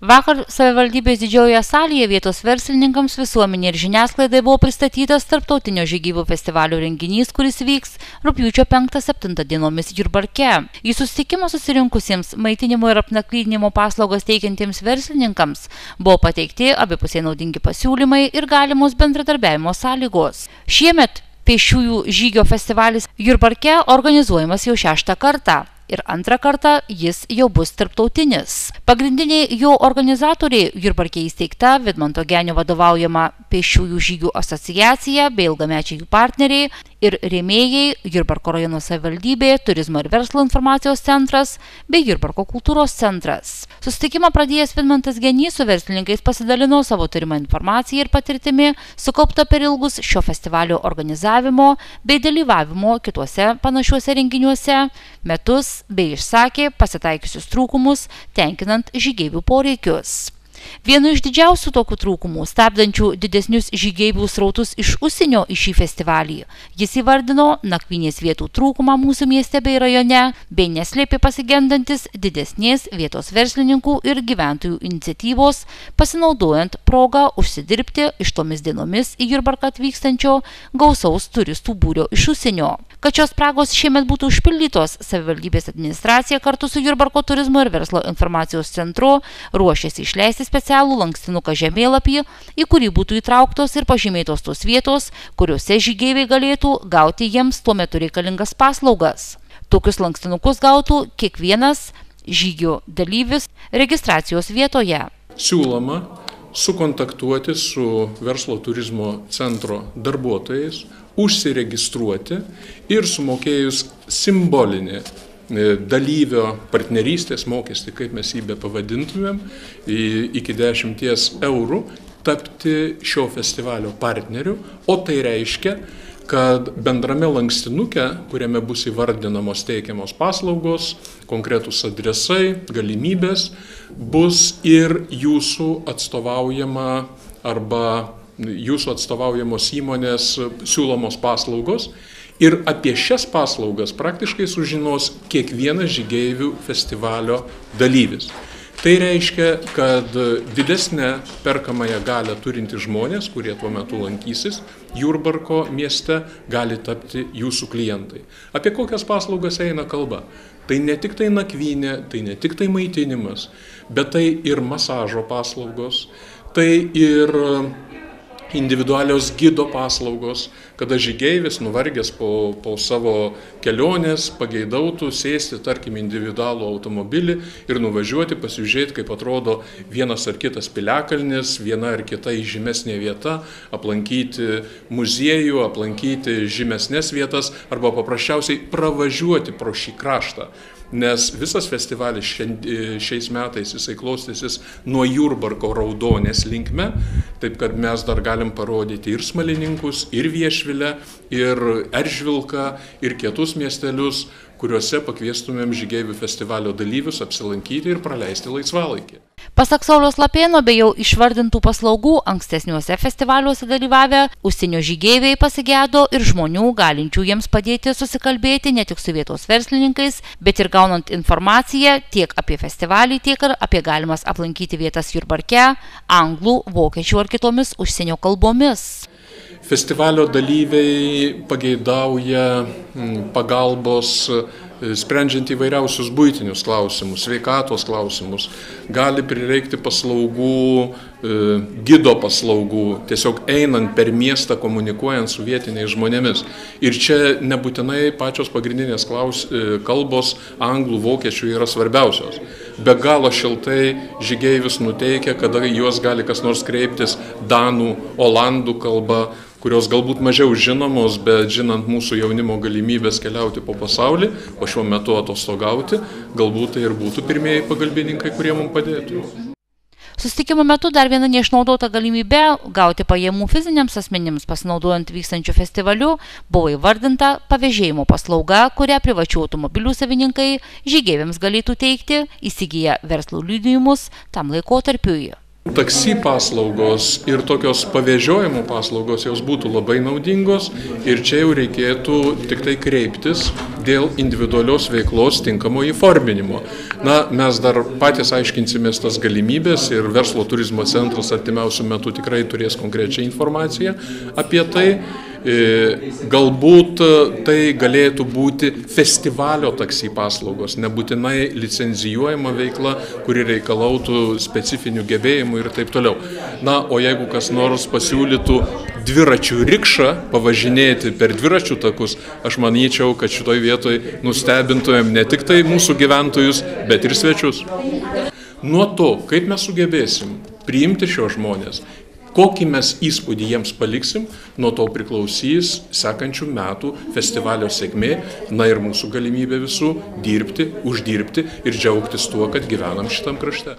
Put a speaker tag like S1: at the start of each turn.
S1: Vakar savivaldybės didžiojoje salėje vietos verslininkams, visuomenė ir žiniasklaidai buvo pristatytas tarptautinio žygybių festivalio renginys, kuris vyks rugpjūčio 5-7 dienomis Jurbarke. Į susitikimą susirinkusiems maitinimo ir apnakvynimo paslaugas teikiantiems verslininkams buvo pateikti abipusiai naudingi pasiūlymai ir galimos bendradarbiavimo sąlygos. Šiemet pėsčiųjų žygio festivalis Jurbarke organizuojamas jau 6. kartą. Ir antrą kartą jis jau bus tarptautinis. Pagrindiniai jo organizatoriai Jurbarke įsteigta Vidmanto Genio vadovaujama pėsčiųjų žygių asociacija bei ilgamečiai jų partneriai ir rėmėjai Jurbarko rajono savivaldybė, Turizmo ir verslo informacijos centras bei Jurbarko kultūros centras. Susitikimą pradėjęs Vidmantas Genys su verslininkais pasidalino savo turimą informaciją ir patirtimi sukaupta per ilgus šio festivalio organizavimo bei dalyvavimo kituose panašiuose renginiuose metus bei išsakė pasitaikiusius trūkumus, tenkinant žygeivių poreikius. Vienu iš didžiausių tokių trūkumų, stabdančių didesnius žygeivių srautus iš užsienio į šį festivalį, jis įvardino nakvynės vietų trūkumą mūsų mieste bei rajone, bei neslėpė pasigendantis didesnės vietos verslininkų ir gyventojų iniciatyvos, pasinaudojant progą užsidirbti iš tomis dienomis į Jurbarką atvykstančio gausaus turistų būrio iš užsienio. Kad šios spragos šiemet būtų užpildytos, savivaldybės administracija kartu su Jurbarko turizmo ir verslo informacijos centru ruošiasi išleisti specialų lankstinuką žemėlapį, į kurį būtų įtrauktos ir pažymėtos tos vietos, kuriuose žygeiviai galėtų gauti jiems tuo metu reikalingas paslaugas. Tokius lankstinukus gautų kiekvienas žygio dalyvis registracijos vietoje.
S2: Siūloma sukontaktuoti su verslo turizmo centro darbuotojais, užsiregistruoti ir sumokėjus simbolinį dalyvio partnerystės mokestį, kaip mes jį be pavadintumėm, iki 10 eurų tapti šio festivalio partneriu, o tai reiškia, kad bendrame lankstinuke, kuriame bus įvardinamos teikiamos paslaugos, konkretūs adresai, galimybės, bus ir jūsų atstovaujama arba jūsų atstovaujamos įmonės siūlomos paslaugos. Ir apie šias paslaugas praktiškai sužinos kiekvienas žygeivių festivalio dalyvis. Tai reiškia, kad didesnę perkamąją galią turinti žmonės, kurie tuo metu lankysis Jurbarko mieste, gali tapti jūsų klientai. Apie kokias paslaugas eina kalba? Tai ne tik tai nakvynė, tai ne tik tai maitinimas, bet tai ir masažo paslaugos, tai ir individualios gido paslaugos, kada žygeivis nuvargęs po savo kelionės pageidautų sėsti, tarkim, individualų automobilį ir nuvažiuoti, pasižiūrėti, kaip atrodo vienas ar kitas piliakalnis, viena ar kita įžymesnė vieta, aplankyti muziejų, aplankyti žymesnės vietas arba paprasčiausiai pravažiuoti pro šį kraštą. Nes visas festivalis šiais metais jisai klostysis nuo Jurbarko Raudonės linkme, taip kad mes dar galim parodyti ir Smalininkus, ir Viešvilę, ir Eržvilką, ir kitus miestelius, kuriuose pakviestumėm žygeivių festivalio dalyvius apsilankyti ir praleisti laisvalaikį.
S1: Pasak Sauliaus Lapėno bei jau išvardintų paslaugų ankstesniuose festivaliuose dalyvavę, užsienio žygeiviai pasigedo ir žmonių galinčių jiems padėti susikalbėti ne tik su vietos verslininkais, bet ir gaunant informaciją tiek apie festivalį, tiek ir apie galimas aplankyti vietas Jurbarke, anglų, vokiečių ar kitomis užsienio kalbomis.
S2: Festivalio dalyviai pageidauja pagalbos sprendžiant įvairiausius buitinius klausimus, sveikatos klausimus. Gali prireikti paslaugų, gido paslaugų, tiesiog einant per miestą, komunikuojant su vietiniais žmonėmis. Ir čia nebūtinai pačios pagrindinės kalbos anglų, vokiečių yra svarbiausios. Be galo šiltai žygeivius nuteikia, kada juos gali kas nors kreiptis danų, olandų kalba, kurios galbūt mažiau žinomos, bet žinant mūsų jaunimo galimybės keliauti po pasaulį, o šiuo metu atostogauti, galbūt tai ir būtų pirmieji pagalbininkai, kurie mums padėtų.
S1: Susitikimo metu dar viena neišnaudota galimybė gauti pajamų fiziniams asmenims pasinaudojant vykstančiu festivaliu buvo įvardinta pavėžėjimo paslauga, kurią privačių automobilių savininkai žygeiviams galėtų teikti, įsigiję verslo liudijimus tam laikotarpiui.
S2: Taksi paslaugos ir tokios pavežiojimo paslaugos jos būtų labai naudingos ir čia jau reikėtų tik tai kreiptis dėl individualios veiklos tinkamo įforminimo. Na, mes dar patys aiškinsimės tas galimybės ir Verslo turizmo centras artimiausių metų tikrai turės konkrečią informaciją apie tai. Galbūt tai galėtų būti festivalio taksi paslaugos, nebūtinai licenzijuojama veikla, kuri reikalautų specifinių gebėjimų ir taip toliau. Na, o jeigu kas nors pasiūlytų dviračių rikšą pavažinėti per dviračių takus, aš manyčiau, kad šitoj vietoj nustebintumėm ne tik tai mūsų gyventojus, bet ir svečius. Nuo to, kaip mes sugebėsim priimti šios žmonės, kokį mes įspūdį jiems paliksim, nuo to priklausys sekančių metų festivalio sėkmė, na ir mūsų galimybė visų dirbti, uždirbti ir džiaugtis tuo, kad gyvenam šitam krašte.